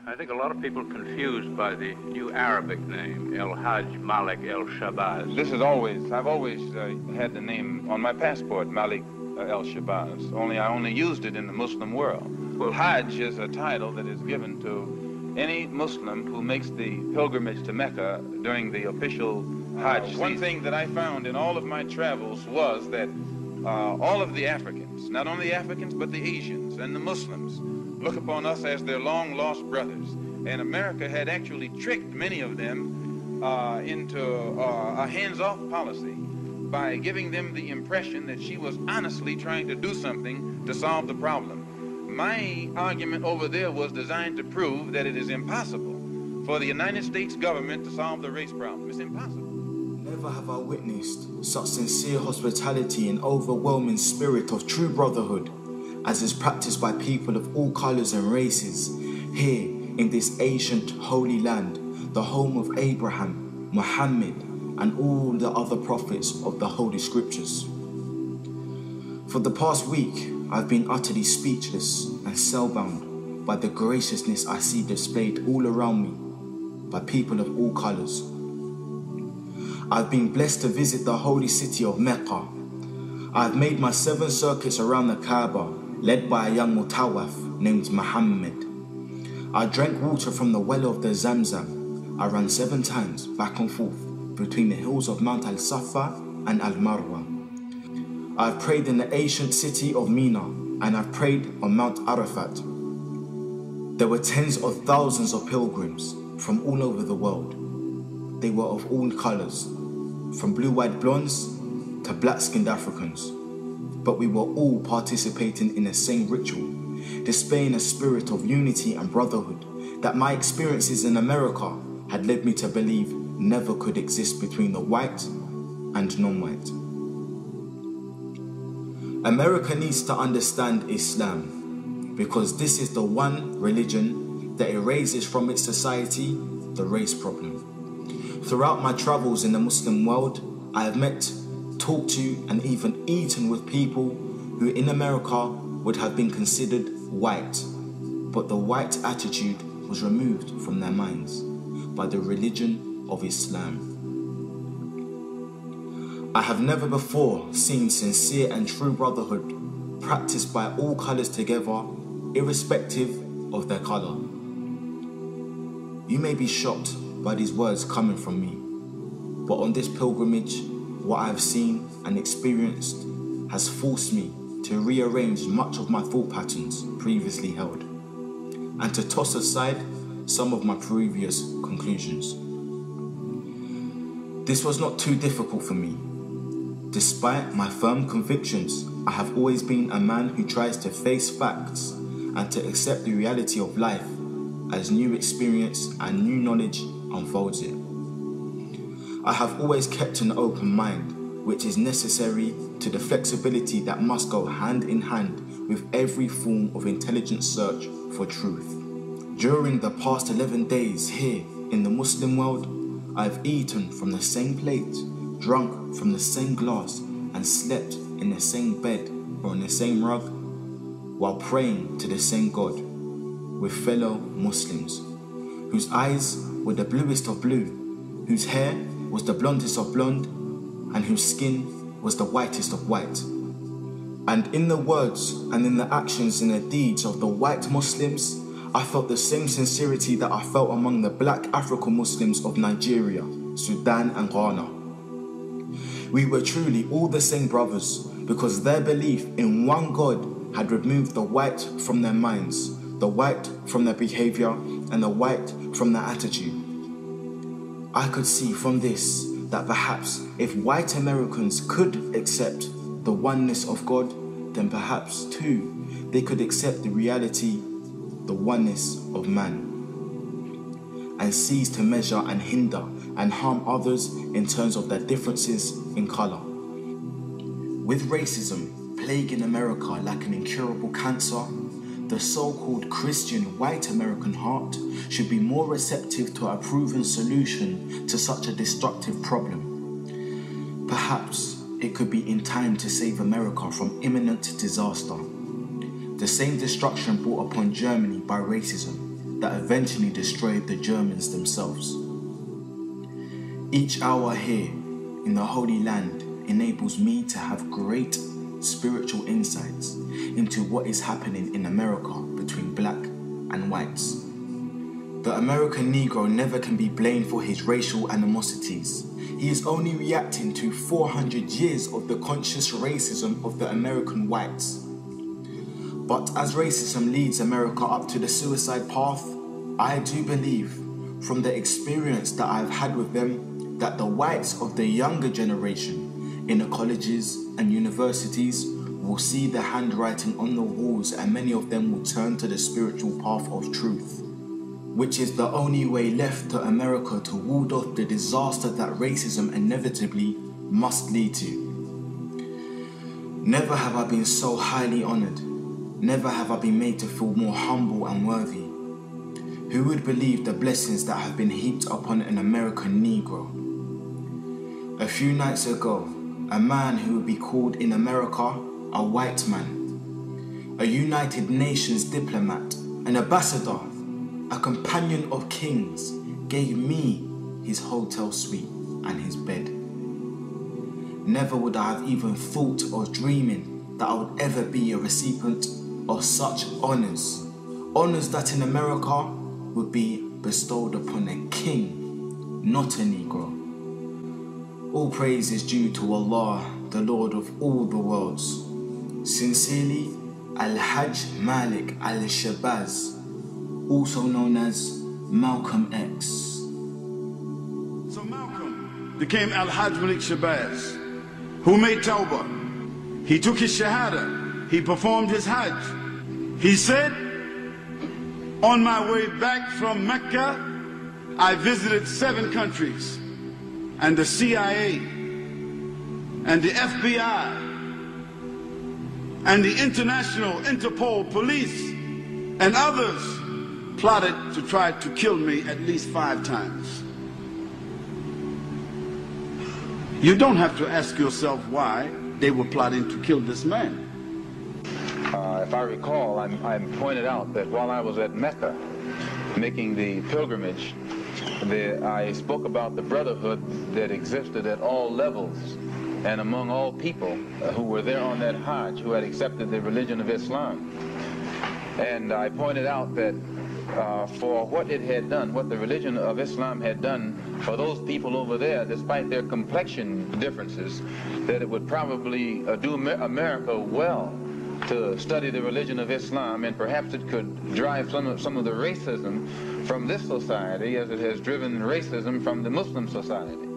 I think a lot of people confused by the new Arabic name, El Hajj Malik El Shabazz. I've always had the name on my passport, Malik El Shabazz, only I only used it in the Muslim world. Well, Hajj is a title that is given to any Muslim who makes the pilgrimage to Mecca during the official Hajj season. One thing that I found in all of my travels was that all of the Africans, not only the Africans, but the Asians and the Muslims, look upon us as their long-lost brothers. And America had actually tricked many of them into a hands-off policy by giving them the impression that she was honestly trying to do something to solve the problem. My argument over there was designed to prove that it is impossible for the United States government to solve the race problem. It's impossible. Never have I witnessed such sincere hospitality and overwhelming spirit of true brotherhood as is practiced by people of all colours and races here in this ancient holy land, the home of Abraham, Muhammad and all the other prophets of the Holy Scriptures. For the past week, I've been utterly speechless and spellbound by the graciousness I see displayed all around me by people of all colours. I've been blessed to visit the holy city of Mecca. I've made my 7 circuits around the Kaaba, led by a young mutawaf named Muhammad. I drank water from the well of the Zamzam. I ran 7 times back and forth between the hills of Mount Al-Safa and Al-Marwa. I've prayed in the ancient city of Mina, and I've prayed on Mount Arafat. There were tens of thousands of pilgrims from all over the world. They were of all colours, from blue-eyed blondes to black-skinned Africans. But we were all participating in the same ritual, displaying a spirit of unity and brotherhood that my experiences in America had led me to believe never could exist between the white and non-white. America needs to understand Islam because this is the one religion that erases from its society the race problem. Throughout my travels in the Muslim world, I have met, talked to and even eaten with people who in America would have been considered white, but the white attitude was removed from their minds by the religion of Islam. I have never before seen sincere and true brotherhood practiced by all colours together, irrespective of their colour. You may be shocked by these words coming from me, but on this pilgrimage, what I have seen and experienced has forced me to rearrange much of my thought patterns previously held, and to toss aside some of my previous conclusions. This was not too difficult for me. Despite my firm convictions, I have always been a man who tries to face facts and to accept the reality of life as new experience and new knowledge unfolds it. I have always kept an open mind, which is necessary to the flexibility that must go hand in hand with every form of intelligent search for truth. During the past 11 days here in the Muslim world, I have eaten from the same plate, drunk from the same glass, and slept in the same bed or on the same rug, while praying to the same God, with fellow Muslims, whose eyes were the bluest of blue, whose hair was the blondest of blonde, and whose skin was the whitest of white. And in the words and in the actions and the deeds of the white Muslims, I felt the same sincerity that I felt among the black African Muslims of Nigeria, Sudan and Ghana. We were truly all the same brothers because their belief in one God had removed the white from their minds, the white from their behavior, and the white from their attitude. I could see from this that perhaps if white Americans could accept the oneness of God, then perhaps too they could accept the reality, the oneness of man, and cease to measure and hinder and harm others in terms of their differences in colour. With racism plaguing America like an incurable cancer, the so-called Christian white American heart should be more receptive to a proven solution to such a destructive problem. Perhaps it could be in time to save America from imminent disaster, the same destruction brought upon Germany by racism. that eventually destroyed the Germans themselves. Each hour here in the Holy Land enables me to have great spiritual insights into what is happening in America between black and whites. The American Negro never can be blamed for his racial animosities. He is only reacting to 400 years of the conscious racism of the American whites. But as racism leads America up to the suicide path, I do believe, from the experience that I've had with them, that the whites of the younger generation in the colleges and universities will see the handwriting on the walls, and many of them will turn to the spiritual path of truth, which is the only way left to America to ward off the disaster that racism inevitably must lead to. Never have I been so highly honored. Never have I been made to feel more humble and worthy. Who would believe the blessings that have been heaped upon an American Negro? A few nights ago, a man who would be called in America a white man, a United Nations diplomat, an ambassador, a companion of kings, gave me his hotel suite and his bed. Never would I have even thought or dreaming that I would ever be a recipient of such honors. Honors that in America would be bestowed upon a king, not a Negro. All praise is due to Allah, the Lord of all the worlds. Sincerely, Al-Hajj Malik Al-Shabazz, also known as Malcom X. So Malcolm became Al-Hajj Malik Shabazz, who made Tawbah. He took his Shahada. He performed his Hajj. He said, on my way back from Mecca, I visited 7 countries, and the CIA, and the FBI, and the International Interpol Police, and others plotted to try to kill me at least 5 times. You don't have to ask yourself why they were plotting to kill this man. If I recall, I'm pointed out that while I was at Mecca making the pilgrimage, I spoke about the brotherhood that existed at all levels and among all people who were there on that Hajj, who had accepted the religion of Islam. And I pointed out that for what it had done, what the religion of Islam had done for those people over there, despite their complexion differences, that it would probably do America well to study the religion of Islam, and perhaps it could drive some of the racism from this society as it has driven racism from the Muslim society.